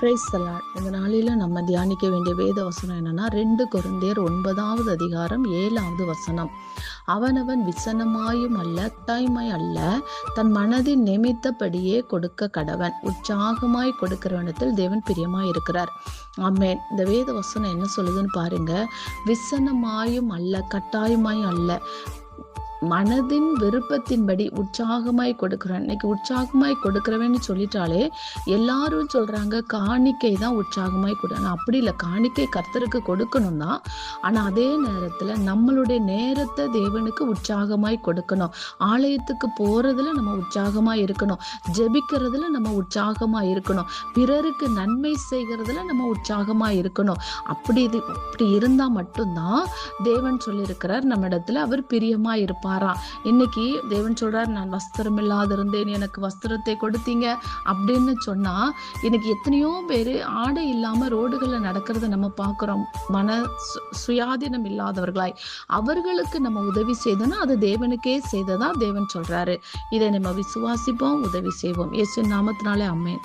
Praise the Lord. இந்த நாளில நம்ம தியானிக்க வேண்டிய வேத வசனம் என்னன்னா 2 கொரிந்தியர் 9வது அதிகாரம் 7வது வசனம். அவனவன் விசனமாயும் அல்ல கட்டாயமாய் அல்ல, தன் மனதின் நிமித்தப்படியே கொடுக்க கடவன். உற்சாகமாய் கொடுக்கிறவனத்தில் தேவன் பிரியமாய் இருக்கிறார். ஆமென். இந்த வேத வசனம் என்ன சொல்லுதுன்னு பாருங்க. விசனமாயும் அல்ல கட்டாயமாயும் அல்ல, மனதின் விருப்பத்தின்படி உற்சாகமாய் கொடுக்கிறேன். இன்னைக்கு உற்சாகமாய் கொடுக்கிறவன்னு சொல்லிட்டாலே எல்லாரும் சொல்றாங்க காணிக்கை தான் உற்சாகமாய் கொடு. ஆனா அப்படி இல்லை, காணிக்கை கர்த்தருக்கு கொடுக்கணும் தான். ஆனா அதே நேரத்துல நம்மளுடைய நேரத்தை தேவனுக்கு உற்சாகமாய் கொடுக்கணும். ஆலயத்துக்கு போறதுல நம்ம உற்சாகமா இருக்கணும், ஜெபிக்கிறதுல நம்ம உற்சாகமா இருக்கணும், பிறருக்கு நன்மை செய்கிறதுல நம்ம உற்சாகமா இருக்கணும். அப்படி இருந்தா மட்டும்தான் தேவன் சொல்லியிருக்கிறார் நம்ம இடத்துல அவர் பிரியமா இருப்பார். இன்னைக்கு தேவன் சொல்றார், நான் வஸ்திரம் இல்லாத இருந்தேன், எனக்கு வஸ்திரத்தை கொடுத்தீங்க அப்படின்னு சொன்னா, இன்னைக்கு எத்தனையோ பேரு ஆடை இல்லாம ரோடுகள்ல நடக்கிறத நம்ம பார்க்கிறோம். சுயாதீனம் இல்லாதவர்களாய் அவர்களுக்கு நம்ம உதவி செய்தோம்னா அது தேவனுக்கே செய்ததா தேவன் சொல்றாரு. இதை நம்ம விசுவாசிப்போம், உதவி செய்வோம். இயேசு நாமத்தினாலே ஆமென்.